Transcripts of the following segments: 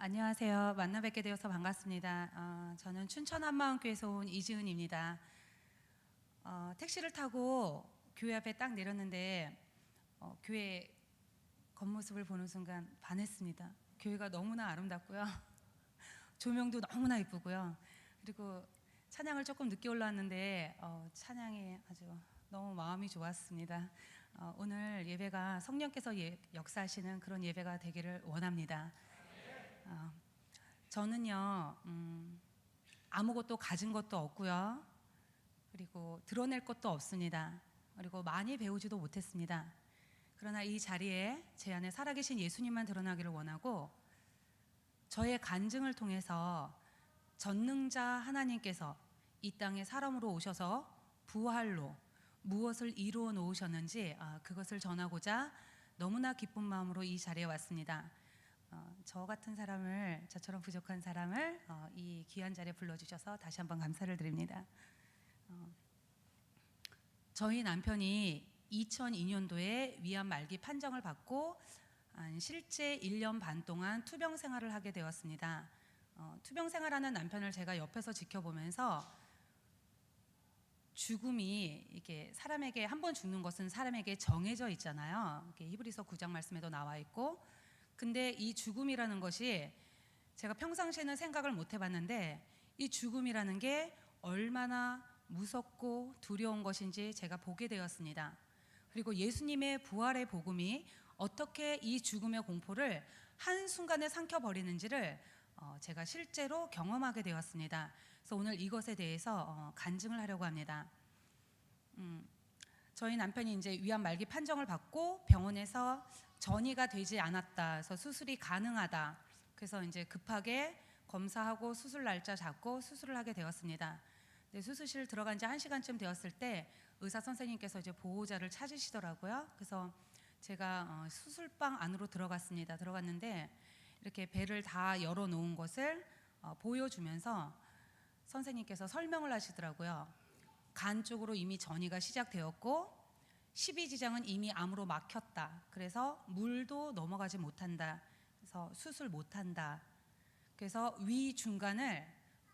안녕하세요. 만나 뵙게 되어서 반갑습니다. 저는 춘천 한마음교회에서 온 이지은입니다. 택시를 타고 교회 앞에 딱 내렸는데 교회 겉모습을 보는 순간 반했습니다. 교회가 너무나 아름답고요. 조명도 너무나 이쁘고요. 그리고 찬양을 조금 늦게 올라왔는데 찬양이 아주 너무 마음이 좋았습니다. 오늘 예배가 성령께서 역사하시는 그런 예배가 되기를 원합니다. 저는요 아무것도 가진 것도 없고요, 그리고 드러낼 것도 없습니다. 그리고 많이 배우지도 못했습니다. 그러나 이 자리에 제 안에 살아계신 예수님만 드러나기를 원하고, 저의 간증을 통해서 전능자 하나님께서 이 땅에 사람으로 오셔서 부활로 무엇을 이루어 놓으셨는지 그것을 전하고자 너무나 기쁜 마음으로 이 자리에 왔습니다. 저 같은 사람을, 저처럼 부족한 사람을 이 귀한 자리에 불러주셔서 다시 한번 감사를 드립니다. 저희 남편이 2002년도에 위암 말기 판정을 받고 실제 1년 반 동안 투병 생활을 하게 되었습니다. 투병 생활하는 남편을 제가 옆에서 지켜보면서 죽음이 이게 사람에게 한 번 죽는 것은 사람에게 정해져 있잖아요. 이렇게 히브리서 9장 말씀에도 나와 있고, 근데 이 죽음이라는 것이 제가 평상시에는 생각을 못 해봤는데 이 죽음이라는 게 얼마나 무섭고 두려운 것인지 제가 보게 되었습니다. 그리고 예수님의 부활의 복음이 어떻게 이 죽음의 공포를 한순간에 삼켜버리는지를 제가 실제로 경험하게 되었습니다. 그래서 오늘 이것에 대해서 간증을 하려고 합니다. 저희 남편이 이제 위암 말기 판정을 받고 병원에서 전이가 되지 않았다, 그래서 수술이 가능하다, 그래서 이제 급하게 검사하고 수술 날짜 잡고 수술을 하게 되었습니다. 근데 수술실 들어간 지 1시간쯤 되었을 때 의사 선생님께서 이제 보호자를 찾으시더라고요. 그래서 제가 수술방 안으로 들어갔습니다. 들어갔는데 이렇게 배를 다 열어놓은 것을 보여주면서 선생님께서 설명을 하시더라고요. 간 쪽으로 이미 전이가 시작되었고 12지장은 이미 암으로 막혔다. 그래서 물도 넘어가지 못한다. 그래서 수술 못한다. 그래서 위 중간을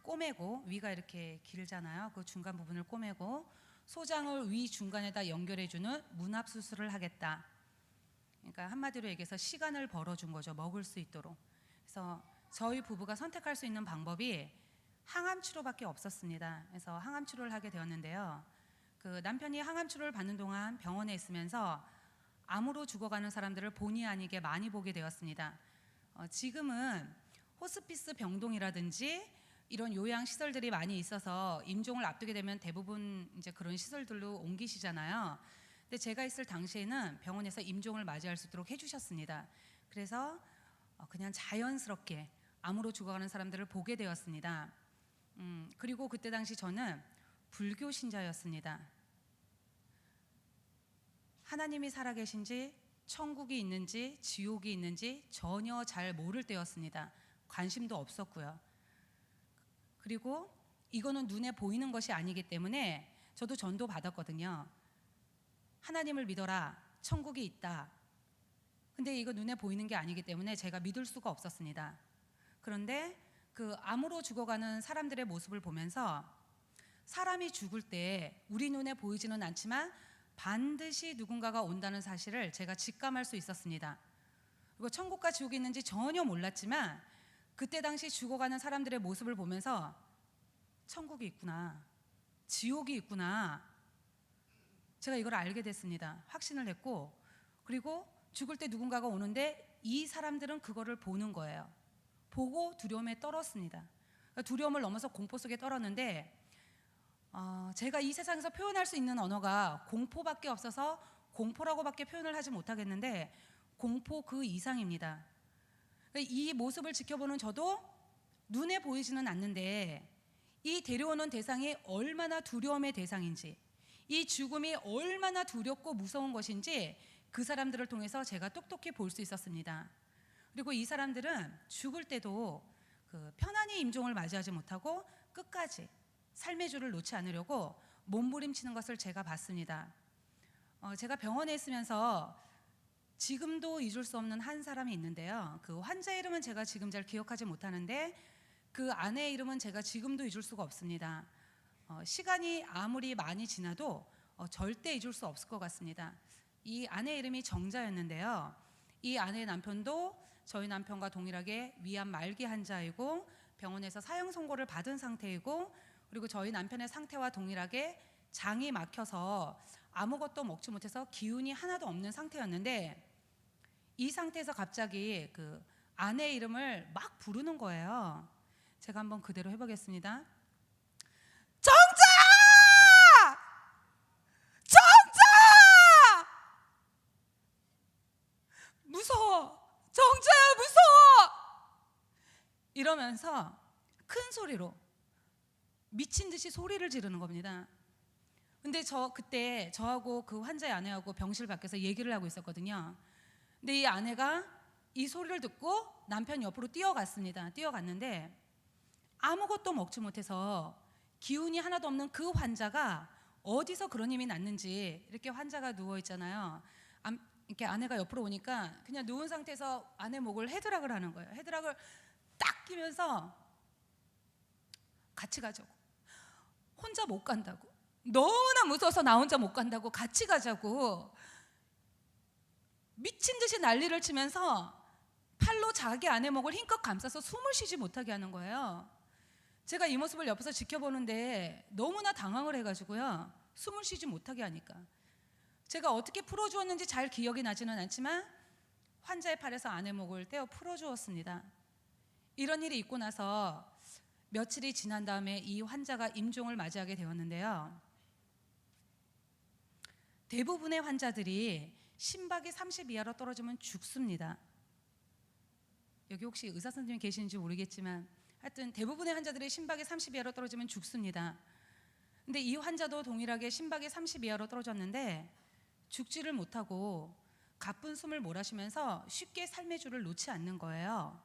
꼬매고, 위가 이렇게 길잖아요. 그 중간 부분을 꼬매고 소장을 위 중간에다 연결해주는 문합 수술을 하겠다. 그러니까 한마디로 얘기해서 시간을 벌어준 거죠. 먹을 수 있도록. 그래서 저희 부부가 선택할 수 있는 방법이 항암 치료밖에 없었습니다. 그래서 항암 치료를 하게 되었는데요. 그 남편이 항암 치료를 받는 동안 병원에 있으면서 암으로 죽어가는 사람들을 본의 아니게 많이 보게 되었습니다. 지금은 호스피스 병동이라든지 이런 요양 시설들이 많이 있어서 임종을 앞두게 되면 대부분 이제 그런 시설들로 옮기시잖아요. 근데 제가 있을 당시에는 병원에서 임종을 맞이할 수 있도록 해주셨습니다. 그래서 그냥 자연스럽게 암으로 죽어가는 사람들을 보게 되었습니다. 그리고 그때 당시 저는 불교 신자였습니다. 하나님이 살아계신지, 천국이 있는지, 지옥이 있는지 전혀 잘 모를 때였습니다. 관심도 없었고요. 그리고 이거는 눈에 보이는 것이 아니기 때문에 저도 전도 받았거든요. 하나님을 믿어라, 천국이 있다. 근데 이거 눈에 보이는 게 아니기 때문에 제가 믿을 수가 없었습니다. 그런데 그 암으로 죽어가는 사람들의 모습을 보면서 사람이 죽을 때 우리 눈에 보이지는 않지만 반드시 누군가가 온다는 사실을 제가 직감할 수 있었습니다. 그리고 천국과 지옥이 있는지 전혀 몰랐지만 그때 당시 죽어가는 사람들의 모습을 보면서 천국이 있구나, 지옥이 있구나, 제가 이걸 알게 됐습니다. 확신을 했고, 그리고 죽을 때 누군가가 오는데 이 사람들은 그거를 보는 거예요. 보고 두려움에 떨었습니다. 두려움을 넘어서 공포 속에 떨었는데 제가 이 세상에서 표현할 수 있는 언어가 공포밖에 없어서 공포라고밖에 표현을 하지 못하겠는데 공포 그 이상입니다. 이 모습을 지켜보는 저도 눈에 보이지는 않는데 이 데려오는 대상이 얼마나 두려움의 대상인지, 이 죽음이 얼마나 두렵고 무서운 것인지 그 사람들을 통해서 제가 똑똑히 볼 수 있었습니다. 그리고 이 사람들은 죽을 때도 그 편안히 임종을 맞이하지 못하고 끝까지 삶의 줄을 놓지 않으려고 몸부림치는 것을 제가 봤습니다. 제가 병원에 있으면서 지금도 잊을 수 없는 한 사람이 있는데요. 그 환자 이름은 제가 지금 잘 기억하지 못하는데 그 아내의 이름은 제가 지금도 잊을 수가 없습니다. 시간이 아무리 많이 지나도 절대 잊을 수 없을 것 같습니다. 이 아내의 이름이 정자였는데요. 이 아내의 남편도 저희 남편과 동일하게 위암 말기 환자이고 병원에서 사형 선고를 받은 상태이고, 그리고 저희 남편의 상태와 동일하게 장이 막혀서 아무것도 먹지 못해서 기운이 하나도 없는 상태였는데, 이 상태에서 갑자기 그 아내의 이름을 막 부르는 거예요. 제가 한번 그대로 해보겠습니다. 정자! 정자! 무서워! 정자야, 무서워! 이러면서 큰 소리로 미친 듯이 소리를 지르는 겁니다. 근데 그때 저하고 그 환자의 아내하고 병실 밖에서 얘기를 하고 있었거든요. 근데 이 아내가 이 소리를 듣고 남편 옆으로 뛰어갔습니다. 뛰어갔는데 아무것도 먹지 못해서 기운이 하나도 없는 그 환자가 어디서 그런 힘이 났는지, 이렇게 환자가 누워 있잖아요. 이렇게 아내가 옆으로 오니까 그냥 누운 상태에서 아내 목을 헤드락을 하는 거예요. 헤드락을 딱 끼면서 같이 가자고. 혼자 못 간다고. 너무나 무서워서 나 혼자 못 간다고, 같이 가자고. 미친 듯이 난리를 치면서 팔로 자기 아내 목을 힘껏 감싸서 숨을 쉬지 못하게 하는 거예요. 제가 이 모습을 옆에서 지켜보는데 너무나 당황을 해가지고요, 숨을 쉬지 못하게 하니까 제가 어떻게 풀어주었는지 잘 기억이 나지는 않지만 환자의 팔에서 아내 목을 떼어 풀어주었습니다. 이런 일이 있고 나서 며칠이 지난 다음에 이 환자가 임종을 맞이하게 되었는데요, 대부분의 환자들이 심박이 30 이하로 떨어지면 죽습니다. 여기 혹시 의사 선생님이 계시는지 모르겠지만 하여튼 대부분의 환자들이 심박이 30 이하로 떨어지면 죽습니다. 근데 이 환자도 동일하게 심박이 30 이하로 떨어졌는데 죽지를 못하고 가쁜 숨을 몰아쉬면서 쉽게 삶의 줄을 놓지 않는 거예요.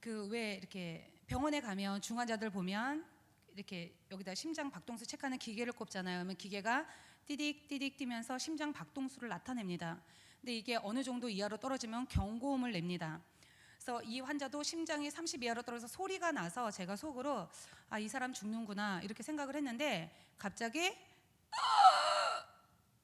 그 왜 이렇게 병원에 가면 중환자들 보면 이렇게 여기다 심장 박동수 체크하는 기계를 꼽잖아요. 그러면 기계가 띠딕 띠딕 뛰면서 심장 박동수를 나타냅니다. 근데 이게 어느 정도 이하로 떨어지면 경고음을 냅니다. 그래서 이 환자도 심장이 30 이하로 떨어져서 소리가 나서 제가 속으로 이 사람 죽는구나 이렇게 생각을 했는데, 갑자기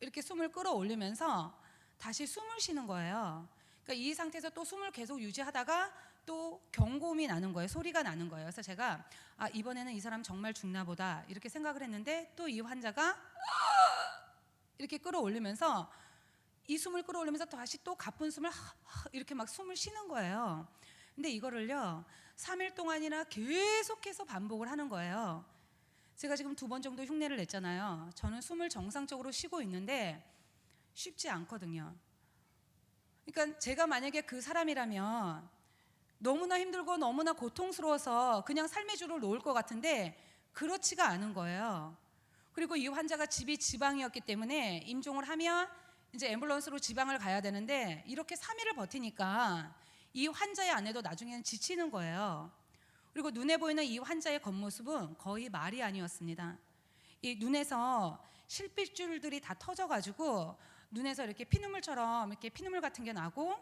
이렇게 숨을 끌어올리면서 다시 숨을 쉬는 거예요. 그러니까 이 상태에서 또 숨을 계속 유지하다가 또 경고음이 나는 거예요. 소리가 나는 거예요. 그래서 제가 이번에는 이 사람 정말 죽나 보다 이렇게 생각을 했는데, 또 이 환자가 이렇게 끌어올리면서 이 숨을 끌어올리면서 다시 또 가쁜 숨을 이렇게 막 숨을 쉬는 거예요. 근데 이거를요 3일 동안이나 계속해서 반복을 하는 거예요. 제가 지금 2번 정도 흉내를 냈잖아요. 저는 숨을 정상적으로 쉬고 있는데 쉽지 않거든요. 그러니까 제가 만약에 그 사람이라면 너무나 힘들고 너무나 고통스러워서 그냥 삶의 줄을 놓을 것 같은데 그렇지가 않은 거예요. 그리고 이 환자가 집이 지방이었기 때문에 임종을 하면 이제 앰뷸런스로 지방을 가야 되는데 이렇게 3일을 버티니까 이 환자의 아내도 나중에는 지치는 거예요. 그리고 눈에 보이는 이 환자의 겉모습은 거의 말이 아니었습니다. 이 눈에서 실핏줄들이 다 터져가지고 눈에서 이렇게 피눈물처럼 이렇게 피눈물 같은 게 나고,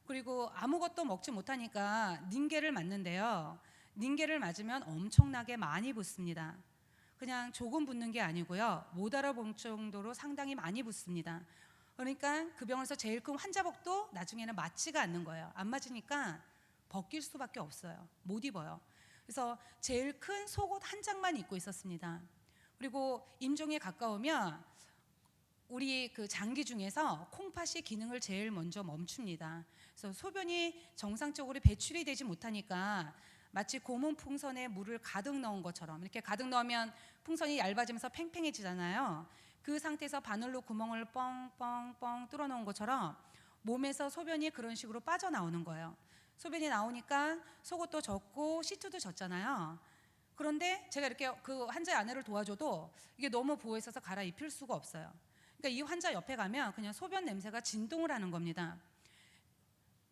그리고 아무것도 먹지 못하니까 닌게를 맞는데요, 닌게를 맞으면 엄청나게 많이 붓습니다. 그냥 조금 붓는 게 아니고요, 못 알아볼 정도로 상당히 많이 붓습니다. 그러니까 그 병원에서 제일 큰 환자복도 나중에는 맞지가 않는 거예요. 안 맞으니까 벗길 수밖에 없어요. 못 입어요. 그래서 제일 큰 속옷 한 장만 입고 있었습니다. 그리고 임종에 가까우면 우리 그 장기 중에서 콩팥이 기능을 제일 먼저 멈춥니다. 그래서 소변이 정상적으로 배출이 되지 못하니까 마치 고문 풍선에 물을 가득 넣은 것처럼, 이렇게 가득 넣으면 풍선이 얇아지면서 팽팽해지잖아요. 그 상태에서 바늘로 구멍을 뻥뻥뻥 뚫어 놓은 것처럼 몸에서 소변이 그런 식으로 빠져나오는 거예요. 소변이 나오니까 속옷도 젖고 시트도 젖잖아요. 그런데 제가 이렇게 그 환자의 아내를 도와줘도 이게 너무 부어 있어서 갈아입힐 수가 없어요. 그러니까 이 환자 옆에 가면 그냥 소변 냄새가 진동을 하는 겁니다.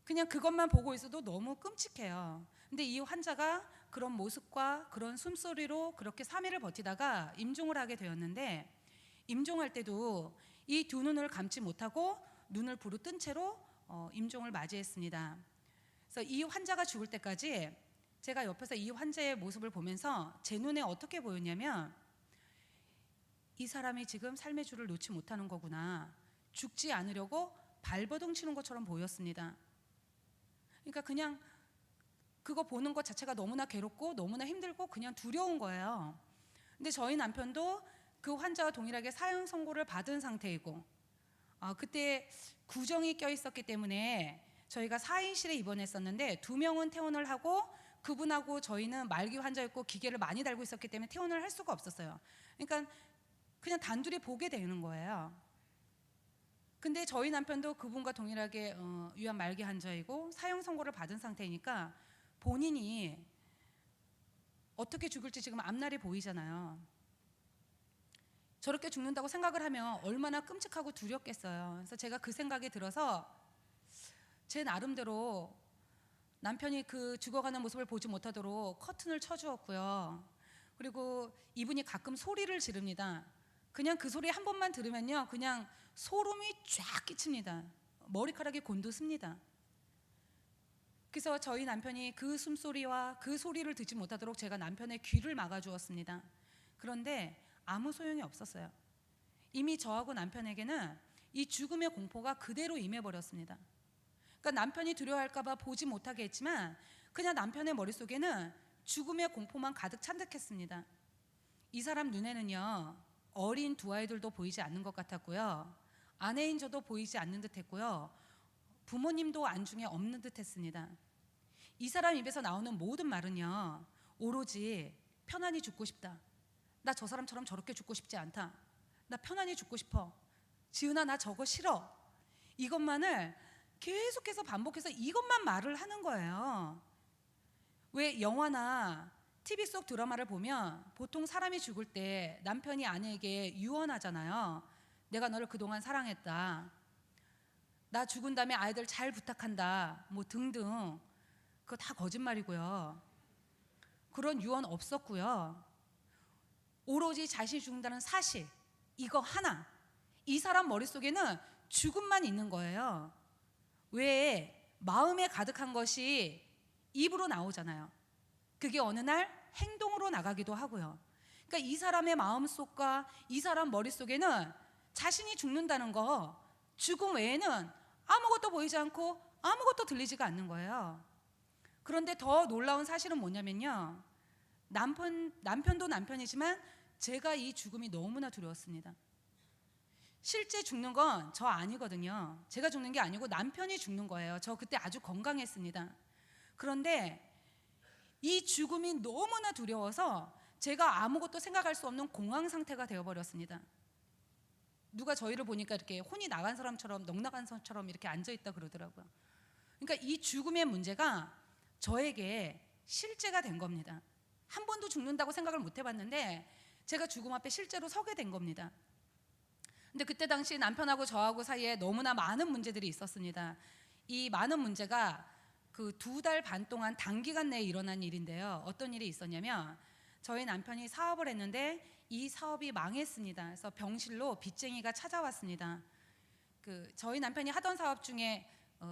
그냥 그것만 보고 있어도 너무 끔찍해요. 근데 이 환자가 그런 모습과 그런 숨소리로 그렇게 3일을 버티다가 임종을 하게 되었는데, 임종할 때도 이 두 눈을 감지 못하고 눈을 부르뜬 채로 임종을 맞이했습니다. 그래서 이 환자가 죽을 때까지 제가 옆에서 이 환자의 모습을 보면서 제 눈에 어떻게 보였냐면, 이 사람이 지금 삶의 줄을 놓지 못하는 거구나, 죽지 않으려고 발버둥 치는 것처럼 보였습니다. 그러니까 그냥 그거 보는 것 자체가 너무나 괴롭고 너무나 힘들고 그냥 두려운 거예요. 근데 저희 남편도 그 환자와 동일하게 사형 선고를 받은 상태이고, 그때 구정이 껴 있었기 때문에 저희가 4인실에 입원했었는데 2명은 퇴원을 하고, 그분하고 저희는 말기 환자였고 기계를 많이 달고 있었기 때문에 퇴원을 할 수가 없었어요. 그러니까 그냥 단둘이 보게 되는 거예요. 근데 저희 남편도 그분과 동일하게 위암 말기 환자이고 사형 선고를 받은 상태이니까 본인이 어떻게 죽을지 지금 앞날이 보이잖아요. 저렇게 죽는다고 생각을 하면 얼마나 끔찍하고 두렵겠어요. 그래서 제가 그 생각이 들어서 제 나름대로 남편이 그 죽어가는 모습을 보지 못하도록 커튼을 쳐주었고요. 그리고 이분이 가끔 소리를 지릅니다. 그냥 그 소리 한 번만 들으면요, 그냥 소름이 쫙 끼칩니다. 머리카락이 곤두습니다. 그래서 저희 남편이 그 숨소리와 그 소리를 듣지 못하도록 제가 남편의 귀를 막아주었습니다. 그런데 아무 소용이 없었어요. 이미 저하고 남편에게는 이 죽음의 공포가 그대로 임해버렸습니다. 그러니까 남편이 두려워할까 봐 보지 못하게 했지만 그냥 남편의 머릿속에는 죽음의 공포만 가득 찬 듯했습니다. 이 사람 눈에는요, 어린 두 아이들도 보이지 않는 것 같았고요, 아내인 저도 보이지 않는 듯했고요, 부모님도 안중에 없는 듯했습니다. 이 사람 입에서 나오는 모든 말은요, 오로지 편안히 죽고 싶다, 나 저 사람처럼 저렇게 죽고 싶지 않다, 나 편안히 죽고 싶어, 지은아 나 저거 싫어, 이것만을 계속해서 반복해서 이것만 말을 하는 거예요. 왜 영화나 TV 속 드라마를 보면 보통 사람이 죽을 때 남편이 아내에게 유언하잖아요. 내가 너를 그동안 사랑했다, 나 죽은 다음에 아이들 잘 부탁한다, 뭐 등등. 그거 다 거짓말이고요. 그런 유언 없었고요. 오로지 자신이 죽는다는 사실, 이거 하나, 이 사람 머릿속에는 죽음만 있는 거예요. 왜 마음에 가득한 것이 입으로 나오잖아요. 그게 어느 날 행동으로 나가기도 하고요. 그러니까 이 사람의 마음속과 이 사람 머릿속에는 자신이 죽는다는 거, 죽음 외에는 아무것도 보이지 않고 아무것도 들리지가 않는 거예요. 그런데 더 놀라운 사실은 뭐냐면요, 남편도 남편이지만 제가 이 죽음이 너무나 두려웠습니다. 실제 죽는 건 저 아니거든요. 제가 죽는 게 아니고 남편이 죽는 거예요. 저 그때 아주 건강했습니다. 그런데 이 죽음이 너무나 두려워서 제가 아무것도 생각할 수 없는 공황 상태가 되어버렸습니다. 누가 저희를 보니까 이렇게 혼이 나간 사람처럼, 넋나간 사람처럼 이렇게 앉아있다 그러더라고요. 그러니까 이 죽음의 문제가 저에게 실제가 된 겁니다. 한 번도 죽는다고 생각을 못 해봤는데 제가 죽음 앞에 실제로 서게 된 겁니다. 근데 그때 당시 남편하고 저하고 사이에 너무나 많은 문제들이 있었습니다. 이 많은 문제가 그 2달 반 동안 단기간 내에 일어난 일인데요. 어떤 일이 있었냐면, 저희 남편이 사업을 했는데 이 사업이 망했습니다. 그래서 병실로 빚쟁이가 찾아왔습니다. 저희 남편이 하던 사업 중에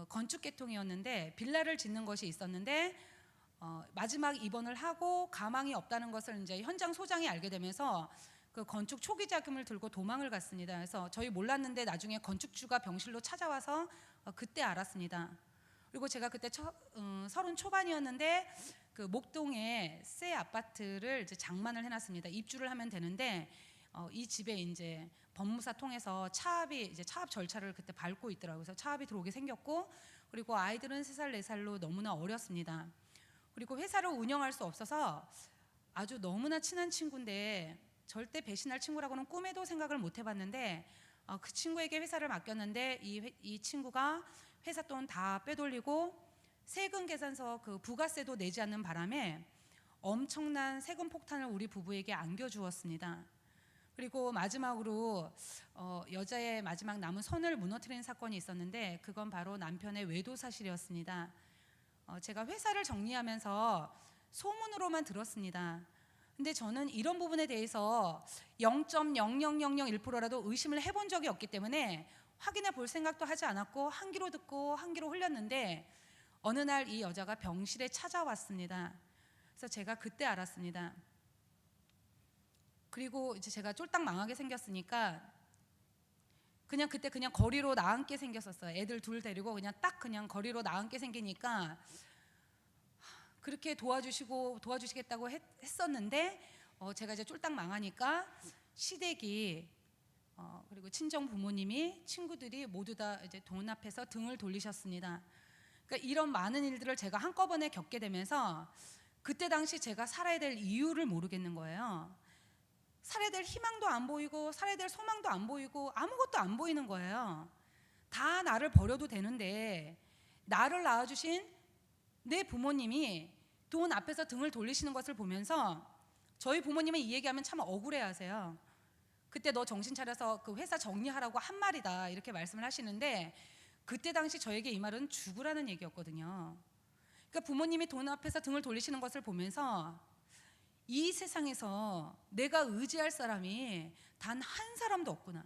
건축 계통이었는데 빌라를 짓는 것이 있었는데 마지막 입원을 하고 가망이 없다는 것을 이제 현장 소장이 알게 되면서 그 건축 초기 자금을 들고 도망을 갔습니다. 그래서 저희 몰랐는데 나중에 건축주가 병실로 찾아와서 그때 알았습니다. 그리고 제가 그때 30 초반이었는데 그 목동에 새 아파트를 이제 장만을 해놨습니다. 입주를 하면 되는데 이 집에 이제 법무사 통해서 차압이 이제 차압 절차를 그때 밟고 있더라고요. 그래서 차압이 들어오게 생겼고, 그리고 아이들은 3살 4살로 너무나 어렸습니다. 그리고 회사를 운영할 수 없어서 아주 너무나 친한 친구인데 절대 배신할 친구라고는 꿈에도 생각을 못 해봤는데 그 친구에게 회사를 맡겼는데 이 친구가 회사 돈 다 빼돌리고 세금 계산서 그 부가세도 내지 않는 바람에 엄청난 세금 폭탄을 우리 부부에게 안겨주었습니다. 그리고 마지막으로 여자의 마지막 남은 선을 무너뜨리는 사건이 있었는데 그건 바로 남편의 외도 사실이었습니다. 제가 회사를 정리하면서 소문으로만 들었습니다. 근데 저는 이런 부분에 대해서 0.00001%라도 의심을 해본 적이 없기 때문에 확인해 볼 생각도 하지 않았고 한 귀로 듣고 한 귀로 흘렸는데 어느 날 이 여자가 병실에 찾아왔습니다. 그래서 제가 그때 알았습니다. 그리고 이제 제가 쫄딱 망하게 생겼으니까 그때 그냥 거리로 나앉게 생겼었어요. 애들 둘 데리고 그냥 거리로 나앉게 생기니까 그렇게 도와주시겠다고 했었는데 제가 이제 쫄딱 망하니까 시댁이 그리고 친정 부모님이 친구들이 모두 다 이제 돈 앞에서 등을 돌리셨습니다. 그러니까 이런 많은 일들을 제가 한꺼번에 겪게 되면서 그때 당시 제가 살아야 될 이유를 모르겠는 거예요. 살아야 될 희망도 안 보이고 살아야 될 소망도 안 보이고 아무것도 안 보이는 거예요. 다 나를 버려도 되는데 나를 낳아주신 내 부모님이 돈 앞에서 등을 돌리시는 것을 보면서 저희 부모님은 이 얘기하면 참 억울해하세요. 그때 너 정신 차려서 그 회사 정리하라고 한 말이다 이렇게 말씀을 하시는데 그때 당시 저에게 이 말은 죽으라는 얘기였거든요. 그러니까 부모님이 돈 앞에서 등을 돌리시는 것을 보면서 이 세상에서 내가 의지할 사람이 단 한 사람도 없구나.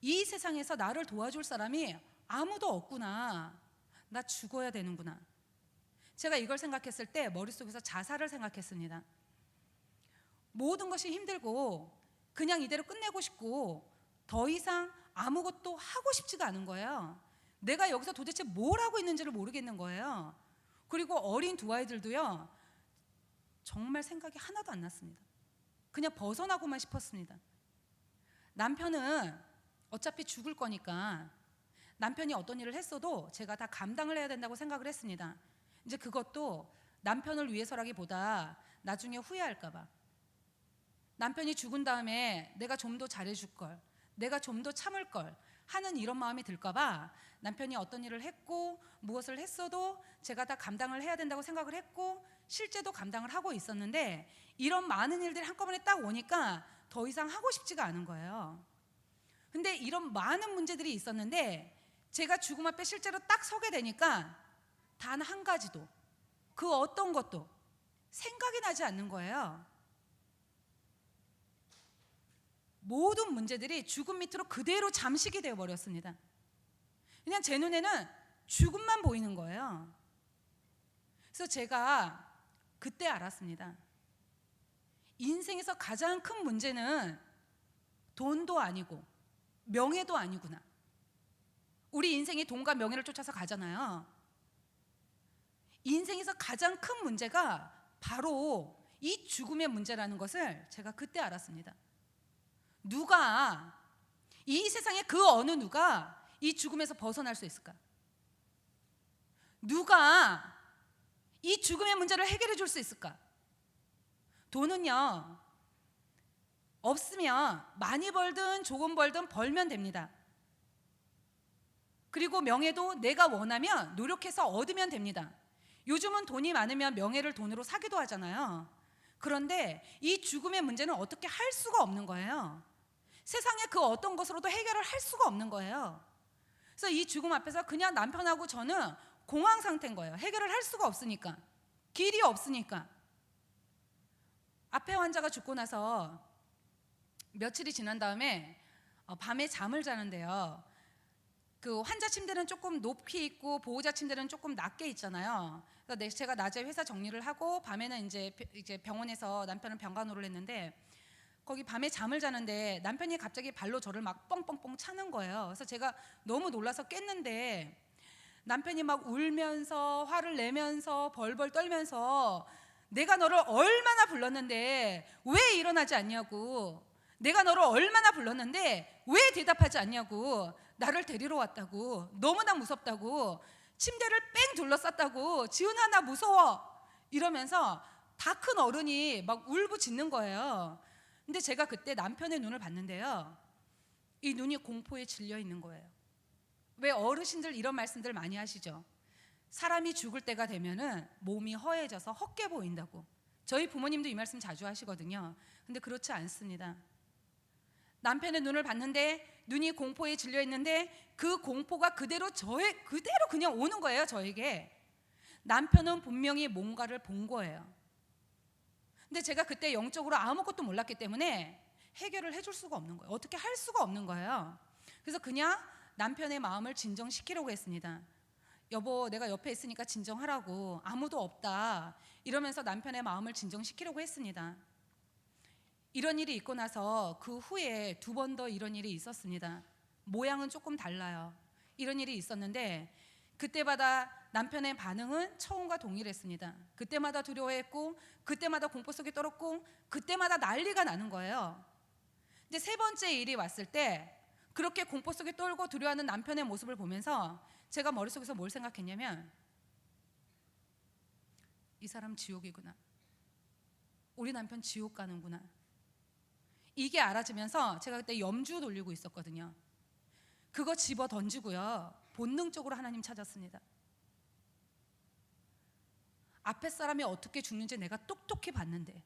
이 세상에서 나를 도와줄 사람이 아무도 없구나. 나 죽어야 되는구나. 제가 이걸 생각했을 때 머릿속에서 자살을 생각했습니다. 모든 것이 힘들고 그냥 이대로 끝내고 싶고 더 이상 아무것도 하고 싶지가 않은 거예요. 내가 여기서 도대체 뭘 하고 있는지를 모르겠는 거예요. 그리고 어린 두 아이들도요, 정말 생각이 하나도 안 났습니다. 그냥 벗어나고만 싶었습니다. 남편은 어차피 죽을 거니까 남편이 어떤 일을 했어도 제가 다 감당을 해야 된다고 생각을 했습니다. 이제 그것도 남편을 위해서라기보다 나중에 후회할까 봐. 남편이 죽은 다음에 내가 좀 더 잘해줄 걸, 내가 좀 더 참을 걸 하는 이런 마음이 들까 봐 남편이 어떤 일을 했고 무엇을 했어도 제가 다 감당을 해야 된다고 생각을 했고 실제도 감당을 하고 있었는데 이런 많은 일들이 한꺼번에 딱 오니까 더 이상 하고 싶지가 않은 거예요. 근데 이런 많은 문제들이 있었는데 제가 죽음 앞에 실제로 딱 서게 되니까 단 한 가지도 그 어떤 것도 생각이 나지 않는 거예요. 모든 문제들이 죽음 밑으로 그대로 잠식이 되어버렸습니다. 그냥 제 눈에는 죽음만 보이는 거예요. 그래서 제가 그때 알았습니다. 인생에서 가장 큰 문제는 돈도 아니고 명예도 아니구나. 우리 인생이 돈과 명예를 쫓아서 가잖아요. 인생에서 가장 큰 문제가 바로 이 죽음의 문제라는 것을 제가 그때 알았습니다. 누가, 이 세상에 그 어느 누가 이 죽음에서 벗어날 수 있을까? 누가 이 죽음의 문제를 해결해 줄 수 있을까? 돈은요, 없으면 많이 벌든 조금 벌든 벌면 됩니다. 그리고 명예도 내가 원하면 노력해서 얻으면 됩니다. 요즘은 돈이 많으면 명예를 돈으로 사기도 하잖아요. 그런데 이 죽음의 문제는 어떻게 할 수가 없는 거예요. 세상에 그 어떤 것으로도 해결을 할 수가 없는 거예요. 그래서 이 죽음 앞에서 그냥 남편하고 저는 공황 상태인 거예요. 해결을 할 수가 없으니까, 길이 없으니까. 앞에 환자가 죽고 나서 며칠이 지난 다음에 밤에 잠을 자는데요, 그 환자 침대는 조금 높이 있고 보호자 침대는 조금 낮게 있잖아요. 그래서 제가 낮에 회사 정리를 하고 밤에는 이제 병원에서 남편을 병간호를 했는데 거기 밤에 잠을 자는데 남편이 갑자기 발로 저를 막 뻥뻥뻥 차는 거예요. 그래서 제가 너무 놀라서 깼는데 남편이 막 울면서 화를 내면서 벌벌 떨면서 내가 너를 얼마나 불렀는데 왜 일어나지 않냐고, 내가 너를 얼마나 불렀는데 왜 대답하지 않냐고, 나를 데리러 왔다고, 너무나 무섭다고, 침대를 뺑 둘러쌌다고, 지은아 나 무서워 이러면서 다 큰 어른이 막 울부짖는 거예요. 근데 제가 그때 남편의 눈을 봤는데요, 이 눈이 공포에 질려 있는 거예요. 왜 어르신들 이런 말씀들 많이 하시죠? 사람이 죽을 때가 되면은 몸이 허해져서 헛게 보인다고. 저희 부모님도 이 말씀 자주 하시거든요. 근데 그렇지 않습니다. 남편의 눈을 봤는데 눈이 공포에 질려 있는데 그 공포가 그대로 그냥 오는 거예요, 저에게. 남편은 분명히 뭔가를 본 거예요. 근데 제가 그때 영적으로 아무것도 몰랐기 때문에 해결을 해줄 수가 없는 거예요. 어떻게 할 수가 없는 거예요. 그래서 그냥 남편의 마음을 진정시키려고 했습니다. 여보, 내가 옆에 있으니까 진정하라고, 아무도 없다, 이러면서 남편의 마음을 진정시키려고 했습니다. 이런 일이 있고 나서 그 후에 2번 더 이런 일이 있었습니다. 모양은 조금 달라요. 이런 일이 있었는데 그때마다 남편의 반응은 처음과 동일했습니다. 그때마다 두려워했고, 그때마다 공포 속에 떨었고, 그때마다 난리가 나는 거예요. 근데 3번째 일이 왔을 때 그렇게 공포 속에 떨고 두려워하는 남편의 모습을 보면서 제가 머릿속에서 뭘 생각했냐면, 이 사람 지옥이구나, 우리 남편 지옥 가는구나, 이게 알아지면서 제가 그때 염주 돌리고 있었거든요. 그거 집어 던지고요, 본능적으로 하나님 찾았습니다. 앞에 사람이 어떻게 죽는지 내가 똑똑히 봤는데,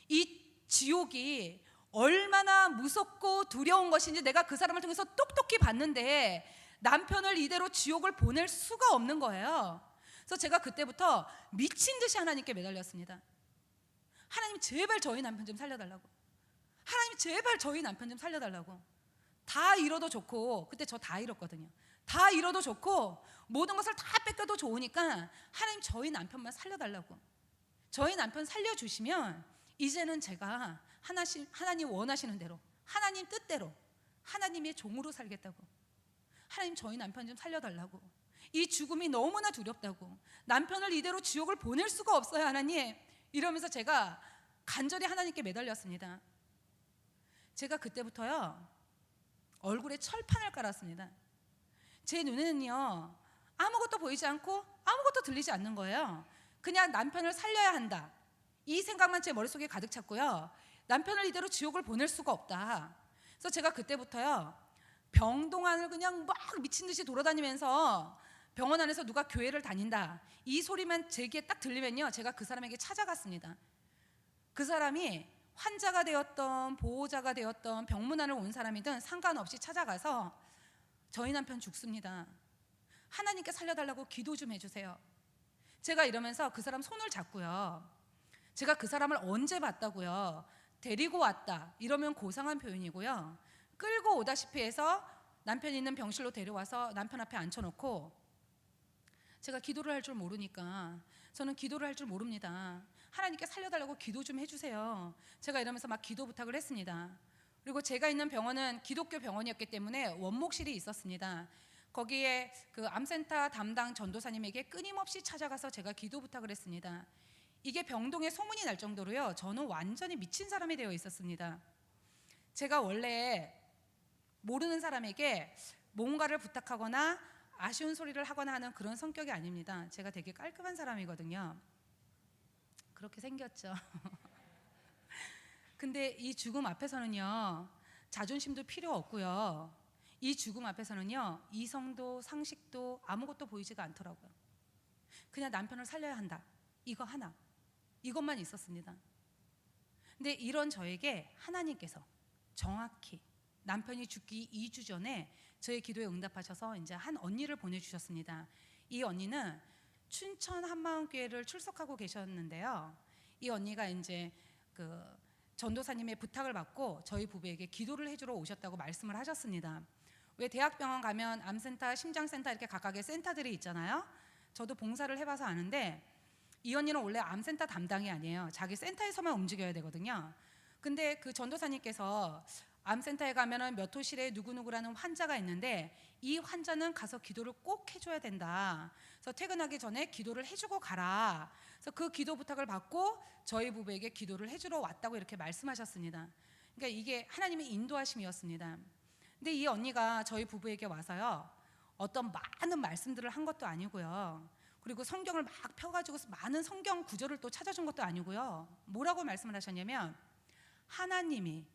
이 지옥이 얼마나 무섭고 두려운 것인지 내가 그 사람을 통해서 똑똑히 봤는데 남편을 이대로 지옥을 보낼 수가 없는 거예요. 그래서 제가 그때부터 미친 듯이 하나님께 매달렸습니다. 하나님 제발 저희 남편 좀 살려달라고, 하나님 제발 저희 남편 좀 살려달라고. 다 잃어도 좋고, 그때 저 다 잃었거든요. 다 잃어도 좋고 모든 것을 다 뺏겨도 좋으니까 하나님 저희 남편만 살려달라고. 저희 남편 살려주시면 이제는 제가 하나님 원하시는 대로, 하나님 뜻대로 하나님의 종으로 살겠다고. 하나님 저희 남편 좀 살려달라고. 이 죽음이 너무나 두렵다고. 남편을 이대로 지옥을 보낼 수가 없어요 하나님. 이러면서 제가 간절히 하나님께 매달렸습니다. 제가 그때부터요 얼굴에 철판을 깔았습니다. 제 눈에는요 아무것도 보이지 않고 아무것도 들리지 않는 거예요. 그냥 남편을 살려야 한다, 이 생각만 제 머릿속에 가득 찼고요. 남편을 이대로 지옥을 보낼 수가 없다. 그래서 제가 그때부터요 병동안을 그냥 막 미친 듯이 돌아다니면서, 병원 안에서 누가 교회를 다닌다, 이 소리만 제게 딱 들리면요 제가 그 사람에게 찾아갔습니다. 그 사람이 환자가 되었던 보호자가 되었던 병문안을 온 사람이든 상관없이 찾아가서 저희 남편 죽습니다, 하나님께 살려달라고 기도 좀 해주세요. 제가 이러면서 그 사람 손을 잡고요, 제가 그 사람을 언제 봤다고요, 데리고 왔다 이러면 고상한 표현이고요, 끌고 오다시피 해서 남편 있는 병실로 데려와서 남편 앞에 앉혀놓고, 제가 기도를 할 줄 모르니까, 저는 기도를 할 줄 모릅니다, 하나님께 살려달라고 기도 좀 해주세요. 제가 이러면서 막 기도 부탁을 했습니다. 그리고 제가 있는 병원은 기독교 병원이었기 때문에 원목실이 있었습니다. 거기에 그 암센터 담당 전도사님에게 끊임없이 찾아가서 제가 기도 부탁을 했습니다. 이게 병동에 소문이 날 정도로요 저는 완전히 미친 사람이 되어 있었습니다. 제가 원래 모르는 사람에게 뭔가를 부탁하거나 아쉬운 소리를 하거나 하는 그런 성격이 아닙니다. 제가 되게 깔끔한 사람이거든요. 그렇게 생겼죠. 근데 이 죽음 앞에서는요 자존심도 필요 없고요, 이 죽음 앞에서는요 이성도 상식도 아무것도 보이지가 않더라고요. 그냥 남편을 살려야 한다, 이거 하나, 이것만 있었습니다. 근데 이런 저에게 하나님께서 정확히 남편이 죽기 2주 전에 저의 기도에 응답하셔서 이제 한 언니를 보내주셨습니다. 이 언니는 춘천 한마음교회를 출석하고 계셨는데요, 이 언니가 이제 그 전도사님의 부탁을 받고 저희 부부에게 기도를 해주러 오셨다고 말씀을 하셨습니다. 왜 대학병원 가면 암센터, 심장센터 이렇게 각각의 센터들이 있잖아요. 저도 봉사를 해봐서 아는데 이 언니는 원래 암센터 담당이 아니에요. 자기 센터에서만 움직여야 되거든요. 근데 그 전도사님께서 암센터에 가면은 몇 호실에 누구누구라는 환자가 있는데 이 환자는 가서 기도를 꼭 해줘야 된다, 그래서 퇴근하기 전에 기도를 해주고 가라. 그래서 그 기도 부탁을 받고 저희 부부에게 기도를 해주러 왔다고 이렇게 말씀하셨습니다. 그러니까 이게 하나님의 인도하심이었습니다. 근데 이 언니가 저희 부부에게 와서요 어떤 많은 말씀들을 한 것도 아니고요, 그리고 성경을 막 펴가지고 많은 성경 구절을 또 찾아준 것도 아니고요, 뭐라고 말씀을 하셨냐면, 하나님이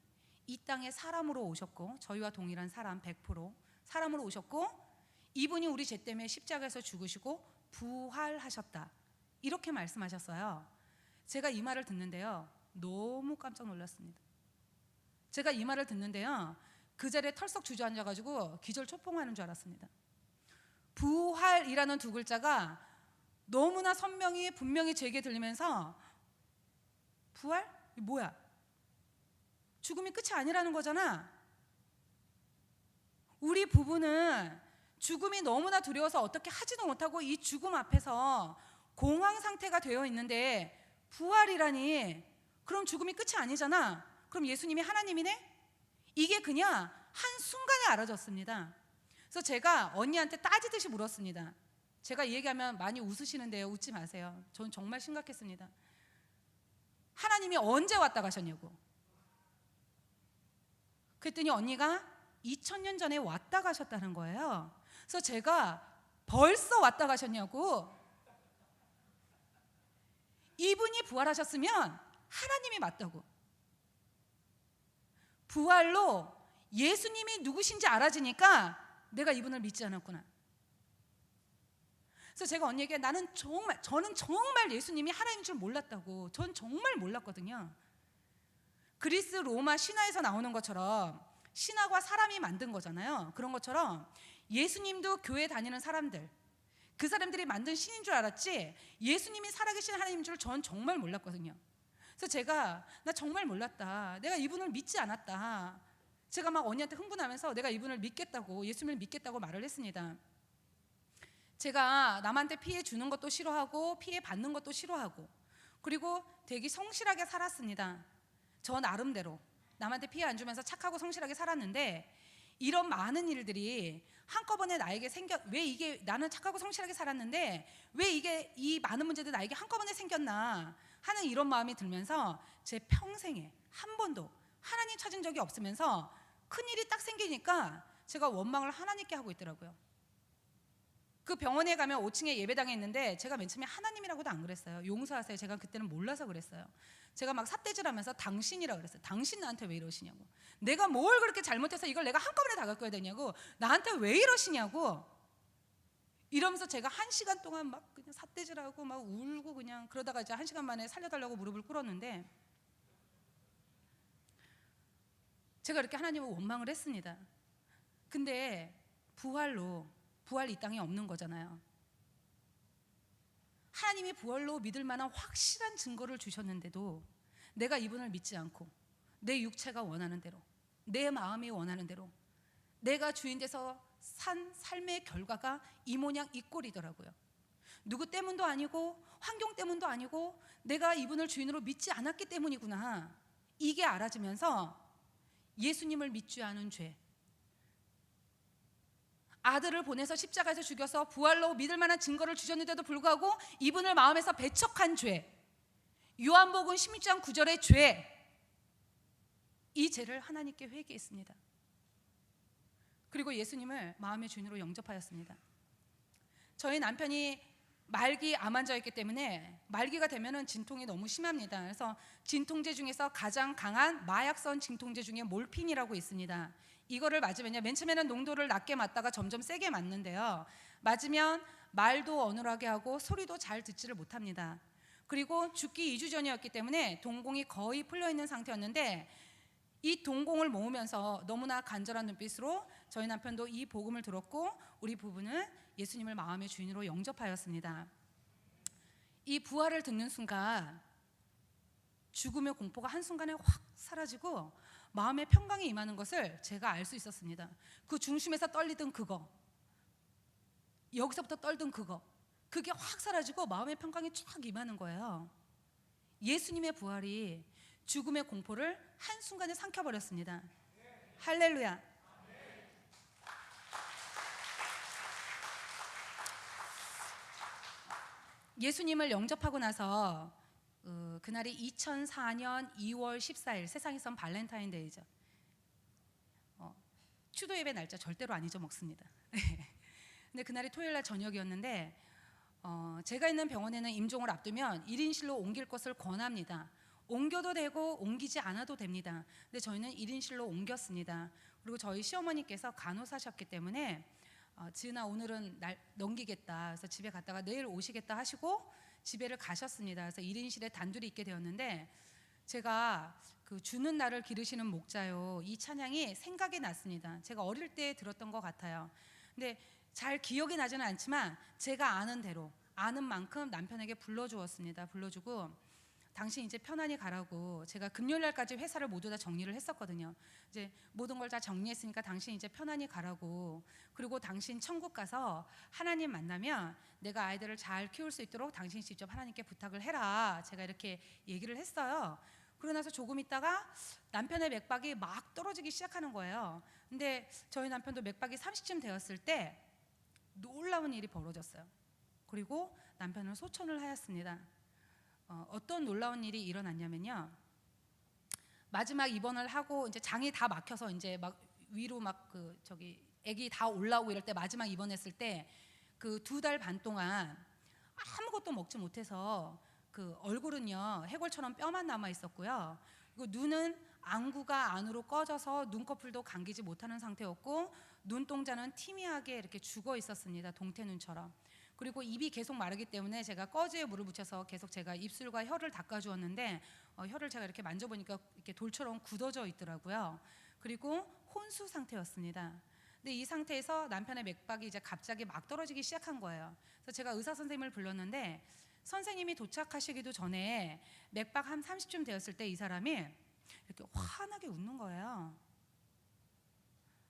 이 땅에 사람으로 오셨고, 저희와 동일한 사람 100% 사람으로 오셨고, 이분이 우리 죄 때문에 십자가에서 죽으시고 부활하셨다, 이렇게 말씀하셨어요. 제가 이 말을 듣는데요 너무 깜짝 놀랐습니다. 제가 이 말을 듣는데요 그 자리에 털썩 주저앉아가지고 기절초풍하는 줄 알았습니다. 부활이라는 2글자가 너무나 선명히 분명히 제게 들리면서, 부활? 뭐야? 죽음이 끝이 아니라는 거잖아. 우리 부부는 죽음이 너무나 두려워서 어떻게 하지도 못하고 이 죽음 앞에서 공황 상태가 되어 있는데 부활이라니, 그럼 죽음이 끝이 아니잖아. 그럼 예수님이 하나님이네? 이게 그냥 한순간에 알아졌습니다. 그래서 제가 언니한테 따지듯이 물었습니다. 제가 이 얘기하면 많이 웃으시는데요, 웃지 마세요. 전 정말 심각했습니다. 하나님이 언제 왔다 가셨냐고. 그랬더니 언니가 2000년 전에 왔다 가셨다는 거예요. 그래서 제가 벌써 왔다 가셨냐고. 이분이 부활하셨으면 하나님이 맞다고. 부활로 예수님이 누구신지 알아지니까 내가 이분을 믿지 않았구나. 그래서 제가 언니에게 저는 정말 예수님이 하나님인 줄 몰랐다고. 전 정말 몰랐거든요. 그리스 로마 신화에서 나오는 것처럼 신화가 사람이 만든 거잖아요. 그런 것처럼 예수님도 교회 다니는 사람들, 그 사람들이 만든 신인 줄 알았지 예수님이 살아계신 하나님인 줄 전 정말 몰랐거든요. 그래서 제가 나 정말 몰랐다. 내가 이분을 믿지 않았다. 제가 막 언니한테 흥분하면서 내가 이분을 믿겠다고, 예수님을 믿겠다고 말을 했습니다. 제가 남한테 피해 주는 것도 싫어하고 피해 받는 것도 싫어하고, 그리고 되게 성실하게 살았습니다. 저 나름대로 남한테 피해 안 주면서 착하고 성실하게 살았는데, 이런 많은 일들이 한꺼번에 나에게 왜 이게, 나는 착하고 성실하게 살았는데 왜 이게, 이 많은 문제들이 나에게 한꺼번에 생겼나 하는 이런 마음이 들면서 제 평생에 한 번도 하나님 찾은 적이 없으면서 큰일이 딱 생기니까 제가 원망을 하나님께 하고 있더라고요. 그 병원에 가면 5층에 예배당에 있는데 제가 맨 처음에 하나님이라고도 안 그랬어요. 용서하세요. 제가 그때는 몰라서 그랬어요. 제가 막 삿대질하면서 당신이라고 그랬어요. 당신 나한테 왜 이러시냐고. 내가 뭘 그렇게 잘못해서 이걸 내가 한꺼번에 다 겪어야 되냐고. 나한테 왜 이러시냐고. 이러면서 제가 1시간 동안 막 그냥 삿대질하고 막 울고, 그냥 그러다가 이제 1시간 만에 살려달라고 무릎을 꿇었는데, 제가 이렇게 하나님을 원망을 했습니다. 근데 부활 이 땅에 없는 거잖아요. 하나님이 부활로 믿을 만한 확실한 증거를 주셨는데도 내가 이분을 믿지 않고 내 육체가 원하는 대로, 내 마음이 원하는 대로 내가 주인 돼서 산 삶의 결과가 이 모양 이 꼴이더라고요. 누구 때문도 아니고 환경 때문도 아니고 내가 이분을 주인으로 믿지 않았기 때문이구나. 이게 알아지면서 예수님을 믿지 않은 죄, 아들을 보내서 십자가에서 죽여서 부활로 믿을 만한 증거를 주셨는데도 불구하고 이분을 마음에서 배척한 죄, 요한복음 16장 9절의 죄, 이 죄를 하나님께 회개했습니다. 그리고 예수님을 마음의 주인으로 영접하였습니다. 저희 남편이 말기 암 환자였기 때문에 말기가 되면은 진통이 너무 심합니다. 그래서 진통제 중에서 가장 강한 마약성 진통제 중에 몰핀이라고 있습니다. 이거를 맞으면요, 맨 처음에는 농도를 낮게 맞다가 점점 세게 맞는데요, 맞으면 말도 어눌하게 하고 소리도 잘 듣지를 못합니다. 그리고 죽기 2주 전이었기 때문에 동공이 거의 풀려 있는 상태였는데, 이 동공을 모으면서 너무나 간절한 눈빛으로 저희 남편도 이 복음을 들었고 우리 부부는 예수님을 마음의 주인으로 영접하였습니다. 이 부활을 듣는 순간 죽음의 공포가 한순간에 확 사라지고 마음의 평강이 임하는 것을 제가 알 수 있었습니다. 그 중심에서 떨리던 그거, 여기서부터 떨던 그거, 그게 확 사라지고 마음의 평강이 쫙 임하는 거예요. 예수님의 부활이 죽음의 공포를 한순간에 삼켜버렸습니다. 할렐루야. 예수님을 영접하고 나서 그날이 2004년 2월 14일, 세상에선 발렌타인데이죠. 추도 예배 날짜 절대로 안 잊어먹습니다. 근데 그날이 토요일날 저녁이었는데 제가 있는 병원에는 임종을 앞두면 1인실로 옮길 것을 권합니다. 옮겨도 되고 옮기지 않아도 됩니다. 근데 저희는 1인실로 옮겼습니다. 그리고 저희 시어머니께서 간호사셨기 때문에 지은아 오늘은 날 넘기겠다, 그래서 집에 갔다가 내일 오시겠다 하시고 집에를 가셨습니다. 그래서 1인실에 단둘이 있게 되었는데, 제가 그 주는 나를 기르시는 목자요, 이 찬양이 생각이 났습니다. 제가 어릴 때 들었던 것 같아요. 근데 잘 기억이 나지는 않지만 제가 아는 대로, 아는 만큼 남편에게 불러주었습니다. 불러주고 당신 이제 편안히 가라고 제가 금요일 날까지 회사를 모두 다 정리를 했었거든요. 이제 모든 걸 다 정리했으니까 당신 이제 편안히 가라고. 그리고 당신 천국 가서 하나님 만나면 내가 아이들을 잘 키울 수 있도록 당신 직접 하나님께 부탁을 해라. 제가 이렇게 얘기를 했어요. 그러고 나서 조금 있다가 남편의 맥박이 막 떨어지기 시작하는 거예요. 근데 저희 남편도 맥박이 30쯤 되었을 때 놀라운 일이 벌어졌어요. 그리고 남편은 소천을 하였습니다. 어떤 놀라운 일이 일어났냐면요. 마지막 입원을 하고 이제 장이 다 막혀서 이제 막 위로 막 그 저기 애기 다 올라오고 이럴 때 마지막 입원했을 때 그 2달 반 동안 아무것도 먹지 못해서 그 얼굴은요 해골처럼 뼈만 남아 있었고요. 그리고 눈은 안구가 안으로 꺼져서 눈꺼풀도 감기지 못하는 상태였고 눈동자는 티미하게 이렇게 죽어 있었습니다. 동태눈처럼. 그리고 입이 계속 마르기 때문에 제가 꺼지에 물을 묻혀서 계속 제가 입술과 혀를 닦아주었는데 혀를 제가 이렇게 만져보니까 이렇게 돌처럼 굳어져 있더라고요. 그리고 혼수 상태였습니다. 근데 이 상태에서 남편의 맥박이 이제 갑자기 막 떨어지기 시작한 거예요. 그래서 제가 의사 선생님을 불렀는데 선생님이 도착하시기도 전에 맥박 한 30쯤 되었을 때 이 사람이 이렇게 환하게 웃는 거예요.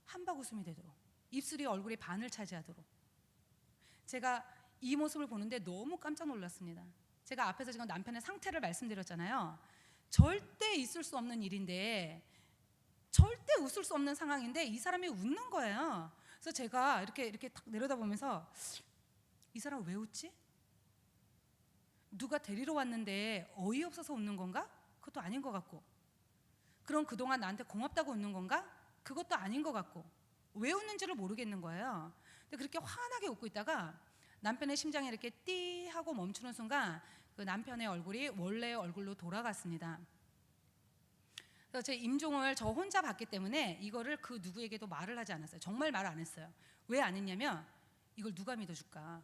한박 웃음이 되도록 입술이 얼굴의 반을 차지하도록. 제가 이 모습을 보는데 너무 깜짝 놀랐습니다. 제가 앞에서 지금 남편의 상태를 말씀드렸잖아요. 절대 있을 수 없는 일인데 절대 웃을 수 없는 상황인데 이 사람이 웃는 거예요. 그래서 제가 이렇게 딱 내려다보면서 이 사람 왜 웃지? 누가 데리러 왔는데 어이없어서 웃는 건가? 그것도 아닌 것 같고, 그럼 그동안 나한테 고맙다고 웃는 건가? 그것도 아닌 것 같고, 왜 웃는지를 모르겠는 거예요. 근데 그렇게 환하게 웃고 있다가 남편의 심장이 이렇게 띠 하고 멈추는 순간 그 남편의 얼굴이 원래의 얼굴로 돌아갔습니다. 그래서 제 임종을 저 혼자 봤기 때문에 이거를 그 누구에게도 말을 하지 않았어요. 정말 말 안 했어요. 왜 안 했냐면 이걸 누가 믿어줄까?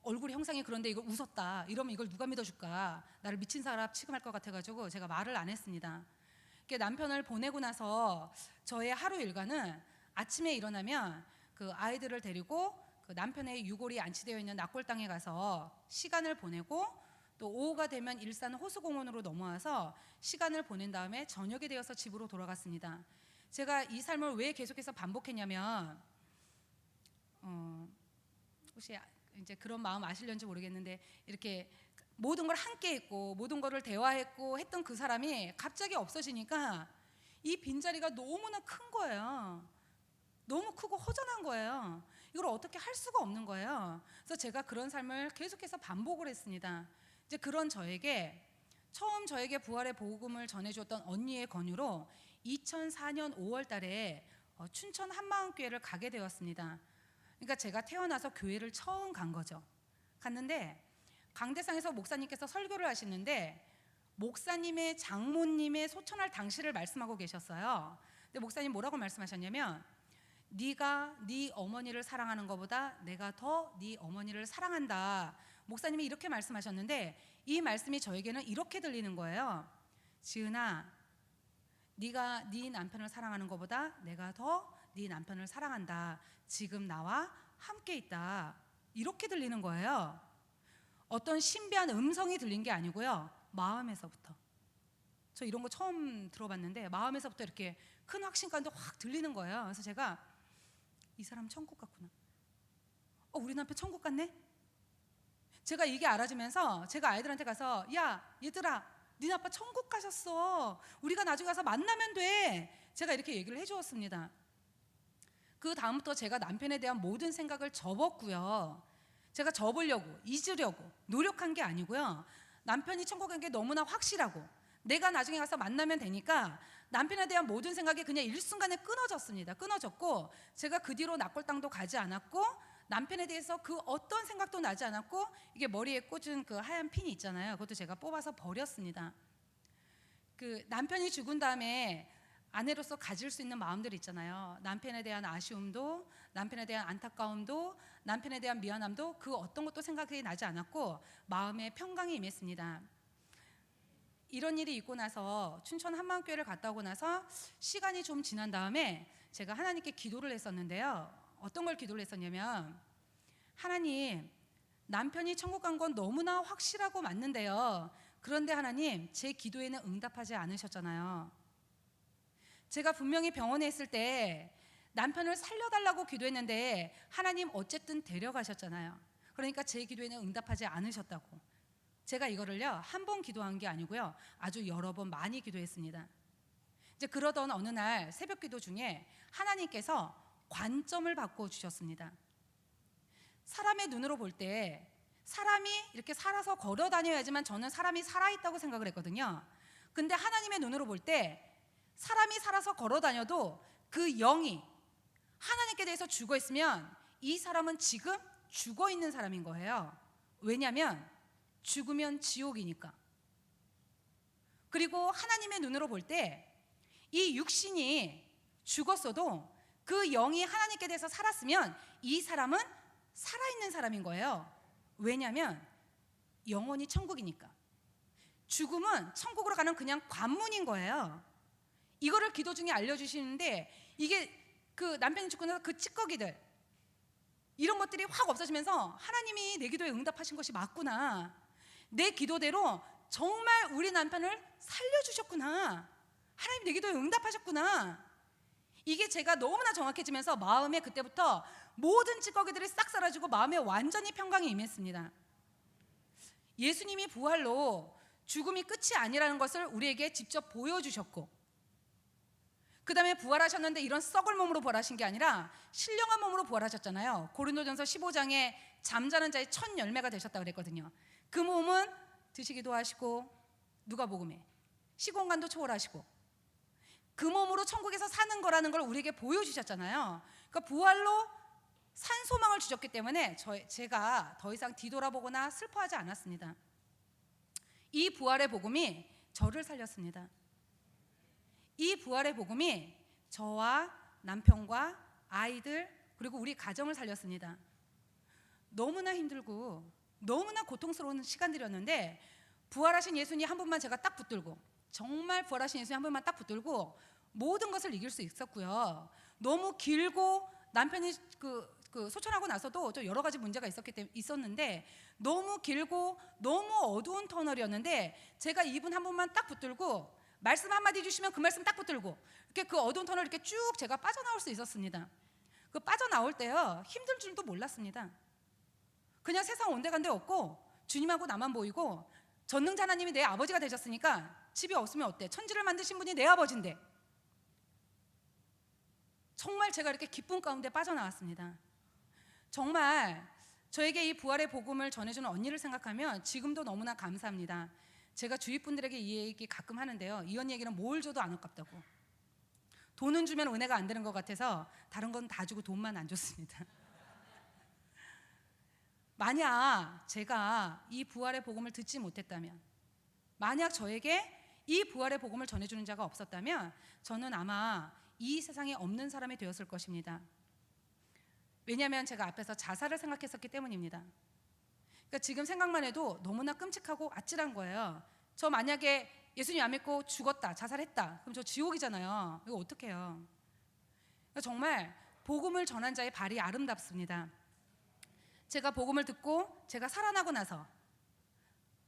얼굴 형상이 그런데 이걸 웃었다 이러면 이걸 누가 믿어줄까? 나를 미친 사람 취급할 것 같아가지고 제가 말을 안 했습니다. 남편을 보내고 나서 저의 하루 일과는 아침에 일어나면 그 아이들을 데리고 그 남편의 유골이 안치되어 있는 낙골당에 가서 시간을 보내고 또 오후가 되면 일산 호수공원으로 넘어와서 시간을 보낸 다음에 저녁이 되어서 집으로 돌아갔습니다. 제가 이 삶을 왜 계속해서 반복했냐면 혹시 이제 그런 마음 아시려는지 모르겠는데 이렇게 모든 걸 함께 했고 모든 거를 대화했고 했던 그 사람이 갑자기 없어지니까 이 빈자리가 너무나 큰 거예요. 너무 크고 허전한 거예요. 이걸 어떻게 할 수가 없는 거예요. 그래서 제가 그런 삶을 계속해서 반복을 했습니다. 이제 그런 저에게 처음 저에게 부활의 복음을 전해주었던 언니의 권유로 2004년 5월 달에 춘천 한마음교회를 가게 되었습니다. 그러니까 제가 태어나서 교회를 처음 간 거죠. 갔는데 강대상에서 목사님께서 설교를 하시는데 목사님의 장모님의 소천할 당시를 말씀하고 계셨어요. 근데 목사님 뭐라고 말씀하셨냐면 네가 네 어머니를 사랑하는 것보다 내가 더 네 어머니를 사랑한다. 목사님이 이렇게 말씀하셨는데 이 말씀이 저에게는 이렇게 들리는 거예요. 지은아, 네가 네 남편을 사랑하는 것보다 내가 더 네 남편을 사랑한다. 지금 나와 함께 있다. 이렇게 들리는 거예요. 어떤 신비한 음성이 들린 게 아니고요. 마음에서부터. 저 이런 거 처음 들어봤는데 마음에서부터 이렇게 큰 확신감도 확 들리는 거예요. 그래서 제가 이 사람 천국 갔구나. 우리 남편 천국 갔네? 제가 이게 알아지면서 제가 아이들한테 가서 야 얘들아 니네 아빠 천국 가셨어. 우리가 나중에 가서 만나면 돼. 제가 이렇게 얘기를 해주었습니다. 그 다음부터 제가 남편에 대한 모든 생각을 접었고요. 제가 접으려고 잊으려고 노력한 게 아니고요. 남편이 천국 간 게 너무나 확실하고 내가 나중에 가서 만나면 되니까 남편에 대한 모든 생각이 그냥 일순간에 끊어졌습니다. 끊어졌고 제가 그 뒤로 낙골당도 가지 않았고 남편에 대해서 그 어떤 생각도 나지 않았고 이게 머리에 꽂은 그 하얀 핀이 있잖아요. 그것도 제가 뽑아서 버렸습니다. 그 남편이 죽은 다음에 아내로서 가질 수 있는 마음들이 있잖아요. 남편에 대한 아쉬움도 남편에 대한 안타까움도 남편에 대한 미안함도 그 어떤 것도 생각이 나지 않았고 마음에 평강이 임했습니다. 이런 일이 있고 나서 춘천 한마음교회를 갔다 오고 나서 시간이 좀 지난 다음에 제가 하나님께 기도를 했었는데요. 어떤 걸 기도를 했었냐면 하나님, 남편이 천국 간 건 너무나 확실하고 맞는데요. 그런데 하나님, 제 기도에는 응답하지 않으셨잖아요. 제가 분명히 병원에 있을 때 남편을 살려달라고 기도했는데 하나님 어쨌든 데려가셨잖아요. 그러니까 제 기도에는 응답하지 않으셨다고. 제가 이거를요, 한 번 기도한 게 아니고요, 아주 여러 번 많이 기도했습니다. 이제 그러던 어느 날 새벽 기도 중에 하나님께서 관점을 바꿔 주셨습니다. 사람의 눈으로 볼 때 사람이 이렇게 살아서 걸어 다녀야지만 저는 사람이 살아있다고 생각을 했거든요. 근데 하나님의 눈으로 볼 때 사람이 살아서 걸어 다녀도 그 영이 하나님께 대해서 죽어 있으면 이 사람은 지금 죽어 있는 사람인 거예요. 왜냐하면 죽으면 지옥이니까. 그리고 하나님의 눈으로 볼 때 이 육신이 죽었어도 그 영이 하나님께 대해서 살았으면 이 사람은 살아있는 사람인 거예요. 왜냐하면 영원히 천국이니까. 죽음은 천국으로 가는 그냥 관문인 거예요. 이거를 기도 중에 알려주시는데 이게 그 남편이 죽고 나서 그 찌꺼기들 이런 것들이 확 없어지면서 하나님이 내 기도에 응답하신 것이 맞구나. 내 기도대로 정말 우리 남편을 살려주셨구나. 하나님 내 기도에 응답하셨구나. 이게 제가 너무나 정확해지면서 마음에 그때부터 모든 찌꺼기들이 싹 사라지고 마음에 완전히 평강이 임했습니다. 예수님이 부활로 죽음이 끝이 아니라는 것을 우리에게 직접 보여주셨고, 그 다음에 부활하셨는데 이런 썩을 몸으로 부활하신 게 아니라 신령한 몸으로 부활하셨잖아요. 고린도전서 15장에 잠자는 자의 첫 열매가 되셨다고 그랬거든요. 그 몸은 드시기도 하시고 누가복음에 시공간도 초월하시고 그 몸으로 천국에서 사는 거라는 걸 우리에게 보여주셨잖아요. 그러니까 부활로 산 소망을 주셨기 때문에 제가 더 이상 뒤돌아보거나 슬퍼하지 않았습니다. 이 부활의 복음이 저를 살렸습니다. 이 부활의 복음이 저와 남편과 아이들 그리고 우리 가정을 살렸습니다. 너무나 힘들고 너무나 고통스러운 시간들이었는데 부활하신 예수님 한 분만 제가 딱 붙들고, 정말 부활하신 예수님 한 분만 딱 붙들고 모든 것을 이길 수 있었고요. 너무 길고 남편이 소천하고 나서도 좀 여러 가지 문제가 있었는데 너무 길고 너무 어두운 터널이었는데 제가 이분 한 분만 딱 붙들고 말씀 한마디 주시면 그 말씀 딱 붙들고 이렇게 그 어두운 터널 이렇게 쭉 제가 빠져나올 수 있었습니다. 그 빠져나올 때요, 힘들 줄도 몰랐습니다. 그냥 세상 온데간데 없고 주님하고 나만 보이고 전능자 하나님이 내 아버지가 되셨으니까 집이 없으면 어때? 천지를 만드신 분이 내 아버지인데. 정말 제가 이렇게 기쁨 가운데 빠져나왔습니다. 정말 저에게 이 부활의 복음을 전해주는 언니를 생각하면 지금도 너무나 감사합니다. 제가 주위 분들에게 이 얘기 가끔 하는데요, 이 언니 얘기는 뭘 줘도 안 아깝다고. 돈은 주면 은혜가 안 되는 것 같아서 다른 건 다 주고 돈만 안 줬습니다. 만약 제가 이 부활의 복음을 듣지 못했다면, 만약 저에게 이 부활의 복음을 전해주는 자가 없었다면 저는 아마 이 세상에 없는 사람이 되었을 것입니다. 왜냐하면 제가 앞에서 자살을 생각했었기 때문입니다. 그러니까 지금 생각만 해도 너무나 끔찍하고 아찔한 거예요. 저 만약에 예수님 안 믿고 죽었다, 자살했다, 그럼 저 지옥이잖아요. 이거 어떡해요? 그러니까 정말 복음을 전한 자의 발이 아름답습니다. 제가 복음을 듣고 제가 살아나고 나서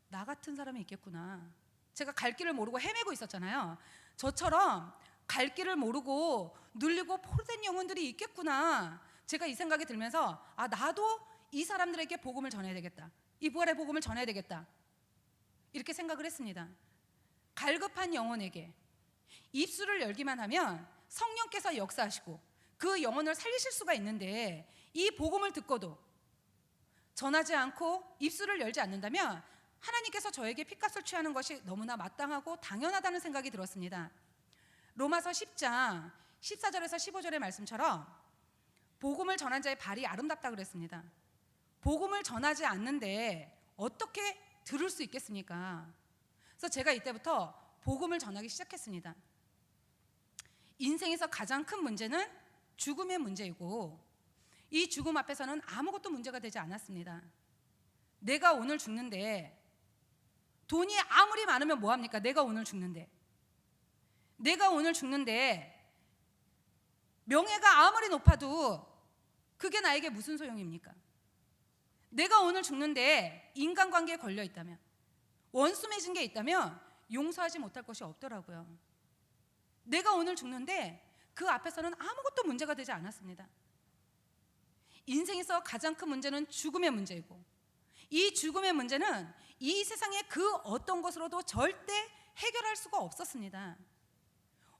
나 같은 사람이 있겠구나. 제가 갈 길을 모르고 헤매고 있었잖아요. 저처럼 갈 길을 모르고 눌리고 포로된 영혼들이 있겠구나. 제가 이 생각이 들면서 나도 이 사람들에게 복음을 전해야 되겠다. 이 부활의 복음을 전해야 되겠다. 이렇게 생각을 했습니다. 갈급한 영혼에게 입술을 열기만 하면 성령께서 역사하시고 그 영혼을 살리실 수가 있는데 이 복음을 듣고도 전하지 않고 입술을 열지 않는다면 하나님께서 저에게 핏값을 취하는 것이 너무나 마땅하고 당연하다는 생각이 들었습니다. 로마서 10장 14절에서 15절의 말씀처럼 복음을 전한 자의 발이 아름답다고 그랬습니다. 복음을 전하지 않는데 어떻게 들을 수 있겠습니까? 그래서 제가 이때부터 복음을 전하기 시작했습니다. 인생에서 가장 큰 문제는 죽음의 문제이고 이 죽음 앞에서는 아무것도 문제가 되지 않았습니다. 내가 오늘 죽는데 돈이 아무리 많으면 뭐합니까? 내가 오늘 죽는데 명예가 아무리 높아도 그게 나에게 무슨 소용입니까? 내가 오늘 죽는데 인간관계에 걸려 있다면, 원수 맺은 게 있다면 용서하지 못할 것이 없더라고요. 내가 오늘 죽는데 그 앞에서는 아무것도 문제가 되지 않았습니다. 인생에서 가장 큰 문제는 죽음의 문제이고, 이 죽음의 문제는 이 세상의 그 어떤 것으로도 절대 해결할 수가 없었습니다.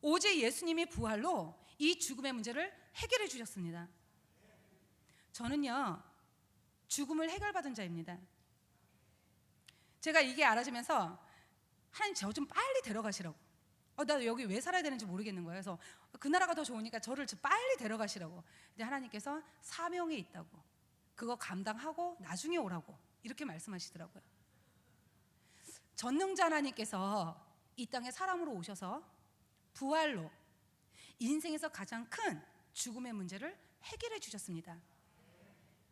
오직 예수님이 부활로 이 죽음의 문제를 해결해 주셨습니다. 저는요, 죽음을 해결받은 자입니다. 제가 이게 알아지면서 하나님 저 좀 빨리 데려가시라고, 나 여기 왜 살아야 되는지 모르겠는 거예요. 그래서 그 나라가 더 좋으니까 저를 빨리 데려가시라고. 근데 하나님께서 사명이 있다고, 그거 감당하고 나중에 오라고 이렇게 말씀하시더라고요. 전능자 하나님께서 이 땅에 사람으로 오셔서 부활로 인생에서 가장 큰 죽음의 문제를 해결해 주셨습니다.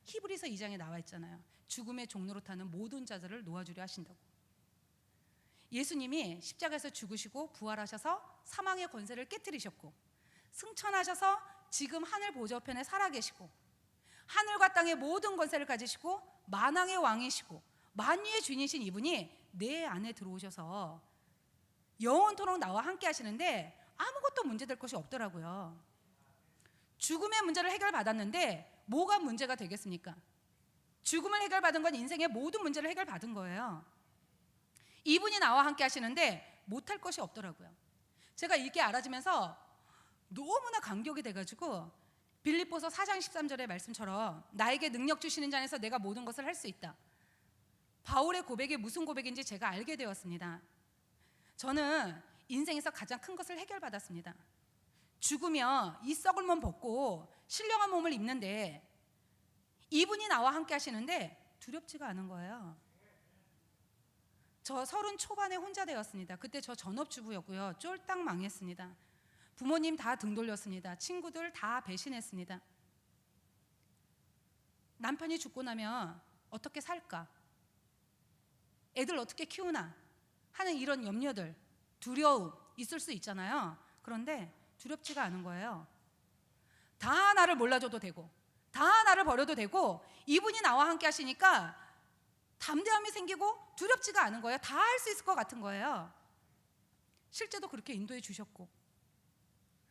히브리서 2장에 나와 있잖아요. 죽음의 종로로 타는 모든 자들을 놓아주려 하신다고. 예수님이 십자가에서 죽으시고 부활하셔서 사망의 권세를 깨뜨리셨고, 승천하셔서 지금 하늘 보좌편에 살아계시고, 하늘과 땅의 모든 권세를 가지시고 만왕의 왕이시고 만유의 주인이신 이분이 내 안에 들어오셔서 영원토록 나와 함께 하시는데 아무것도 문제될 것이 없더라고요. 죽음의 문제를 해결받았는데 뭐가 문제가 되겠습니까? 죽음을 해결받은 건 인생의 모든 문제를 해결받은 거예요. 이분이 나와 함께 하시는데 못할 것이 없더라고요. 제가 이게 알아지면서 너무나 감격이 돼가지고 빌립보서 4장 13절의 말씀처럼 나에게 능력 주시는 자 안에서 내가 모든 것을 할 수 있다. 바울의 고백이 무슨 고백인지 제가 알게 되었습니다. 저는 인생에서 가장 큰 것을 해결받았습니다. 죽으면 이 썩을 몸 벗고 신령한 몸을 입는데 이분이 나와 함께 하시는데 두렵지가 않은 거예요. 저 30 초반에 혼자 되었습니다. 그때 저 전업주부였고요. 쫄딱 망했습니다. 부모님 다 등 돌렸습니다. 친구들 다 배신했습니다. 남편이 죽고 나면 어떻게 살까? 애들 어떻게 키우나? 하는 이런 염려들, 두려움 있을 수 있잖아요. 그런데 두렵지가 않은 거예요. 다 나를 몰라줘도 되고, 다 나를 버려도 되고, 이분이 나와 함께 하시니까 담대함이 생기고 두렵지가 않은 거예요. 다 할 수 있을 것 같은 거예요. 실제도 그렇게 인도해 주셨고.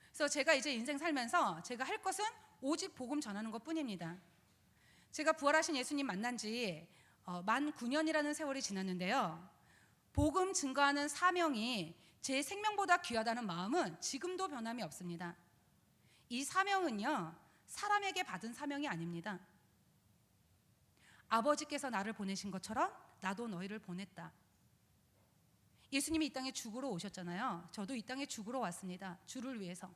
그래서 제가 이제 인생 살면서 제가 할 것은 오직 복음 전하는 것 뿐입니다. 제가 부활하신 예수님 만난 지 만 9년이라는 세월이 지났는데요, 복음 증거하는 사명이 제 생명보다 귀하다는 마음은 지금도 변함이 없습니다. 이 사명은요, 사람에게 받은 사명이 아닙니다. 아버지께서 나를 보내신 것처럼 나도 너희를 보냈다. 예수님이 이 땅에 죽으러 오셨잖아요. 저도 이 땅에 죽으러 왔습니다. 주를 위해서.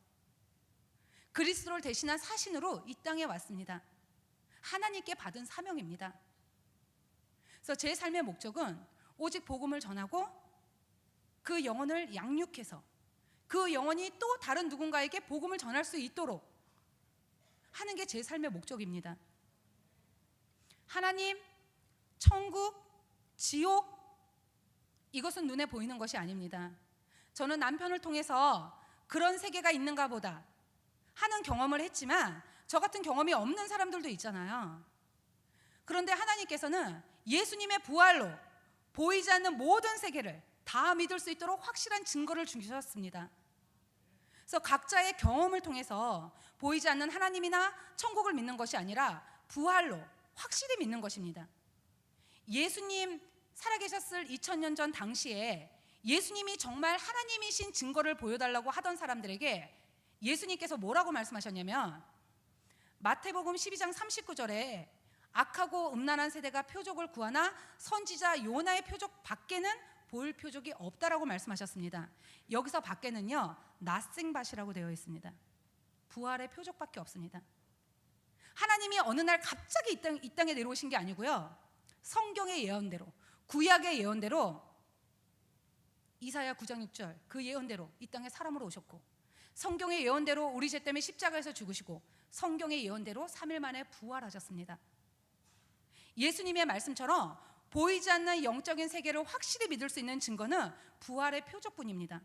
그리스도를 대신한 사신으로 이 땅에 왔습니다. 하나님께 받은 사명입니다. 그래서 제 삶의 목적은 오직 복음을 전하고 그 영혼을 양육해서 그 영혼이 또 다른 누군가에게 복음을 전할 수 있도록 하는 게 제 삶의 목적입니다. 하나님, 천국, 지옥, 이것은 눈에 보이는 것이 아닙니다. 저는 남편을 통해서 그런 세계가 있는가 보다 하는 경험을 했지만 저 같은 경험이 없는 사람들도 있잖아요. 그런데 하나님께서는 예수님의 부활로 보이지 않는 모든 세계를 다 믿을 수 있도록 확실한 증거를 주셨습니다. 그래서 각자의 경험을 통해서 보이지 않는 하나님이나 천국을 믿는 것이 아니라 부활로 확실히 믿는 것입니다. 예수님 살아계셨을 2000년 전 당시에 예수님이 정말 하나님이신 증거를 보여달라고 하던 사람들에게 예수님께서 뭐라고 말씀하셨냐면, 마태복음 12장 39절에 악하고 음란한 세대가 표적을 구하나 선지자 요나의 표적 밖에는 볼 표적이 없다라고 말씀하셨습니다. 여기서 밖에는요, 낫생밭이라고 되어 있습니다. 부활의 표적밖에 없습니다. 하나님이 어느 날 갑자기 이 땅에 내려오신 게 아니고요, 성경의 예언대로, 구약의 예언대로, 이사야 9장 6절 그 예언대로 이 땅에 사람으로 오셨고, 성경의 예언대로 우리 죄 때문에 십자가에서 죽으시고, 성경의 예언대로 3일 만에 부활하셨습니다. 예수님의 말씀처럼 보이지 않는 영적인 세계를 확실히 믿을 수 있는 증거는 부활의 표적뿐입니다.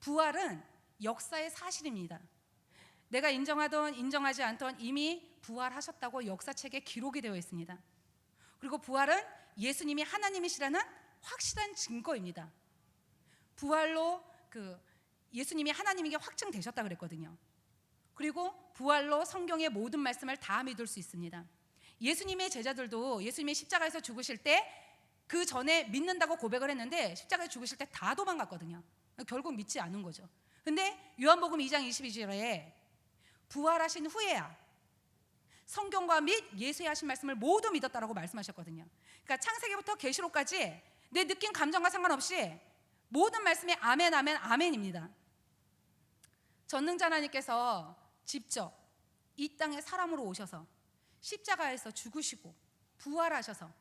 부활은 역사의 사실입니다. 내가 인정하던 인정하지 않던 이미 부활하셨다고 역사책에 기록이 되어 있습니다. 그리고 부활은 예수님이 하나님이시라는 확실한 증거입니다. 부활로 예수님이 하나님인 게 확증되셨다 그랬거든요. 그리고 부활로 성경의 모든 말씀을 다 믿을 수 있습니다. 예수님의 제자들도 예수님이 십자가에서 죽으실 때 그 전에 믿는다고 고백을 했는데 십자가에 죽으실 때 다 도망갔거든요. 결국 믿지 않은 거죠. 근데 요한복음 2장 22절에 부활하신 후에야 성경과 및 예수의 하신 말씀을 모두 믿었다라고 말씀하셨거든요. 그러니까 창세기부터 계시록까지 내 느낀 감정과 상관없이 모든 말씀이 아멘 아멘 아멘입니다. 전능자 하나님께서 직접 이 땅에 사람으로 오셔서 십자가에서 죽으시고 부활하셔서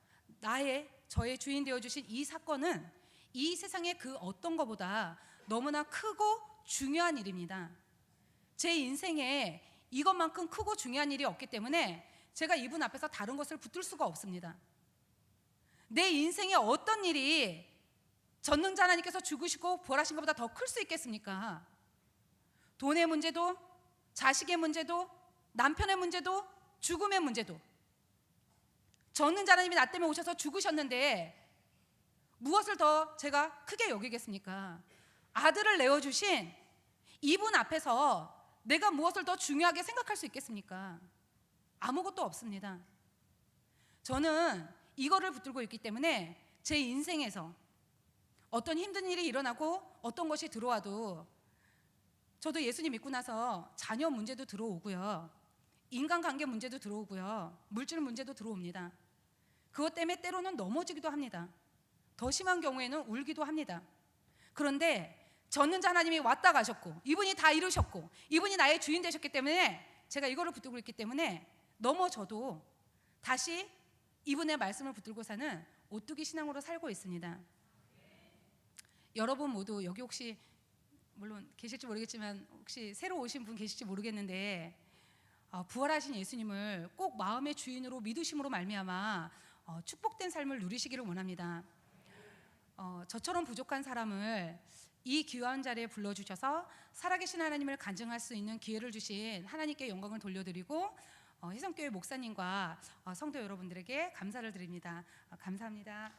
저의 주인 되어주신 이 사건은 이 세상의 그 어떤 것보다 너무나 크고 중요한 일입니다. 제 인생에 이것만큼 크고 중요한 일이 없기 때문에 제가 이분 앞에서 다른 것을 붙들 수가 없습니다. 내 인생에 어떤 일이 전능자 하나님께서 죽으시고 부활하신 것보다 더 클 수 있겠습니까? 돈의 문제도, 자식의 문제도, 남편의 문제도, 죽음의 문제도. 전능자 하나님이 나 때문에 오셔서 죽으셨는데 무엇을 더 제가 크게 여기겠습니까? 아들을 내어주신 이분 앞에서 내가 무엇을 더 중요하게 생각할 수 있겠습니까? 아무것도 없습니다. 저는 이거를 붙들고 있기 때문에 제 인생에서 어떤 힘든 일이 일어나고 어떤 것이 들어와도 저도 예수님 믿고 나서 자녀 문제도 들어오고요, 인간관계 문제도 들어오고요, 물질 문제도 들어옵니다. 그것 때문에 때로는 넘어지기도 합니다. 더 심한 경우에는 울기도 합니다. 그런데 전능자 하나님이 왔다 가셨고 이분이 다 이루셨고 이분이 나의 주인 되셨기 때문에 제가 이거를 붙들고 있기 때문에 넘어져도 다시 이분의 말씀을 붙들고 사는 오뚜기 신앙으로 살고 있습니다. 여러분 모두 여기 혹시 물론 계실지 모르겠지만 혹시 새로 오신 분 계실지 모르겠는데 부활하신 예수님을 꼭 마음의 주인으로 믿으심으로 말미암아 축복된 삶을 누리시기를 원합니다. 저처럼 부족한 사람을 이 귀한 자리에 불러주셔서 살아계신 하나님을 간증할 수 있는 기회를 주신 하나님께 영광을 돌려드리고 희성교회 목사님과 성도 여러분들에게 감사를 드립니다. 감사합니다.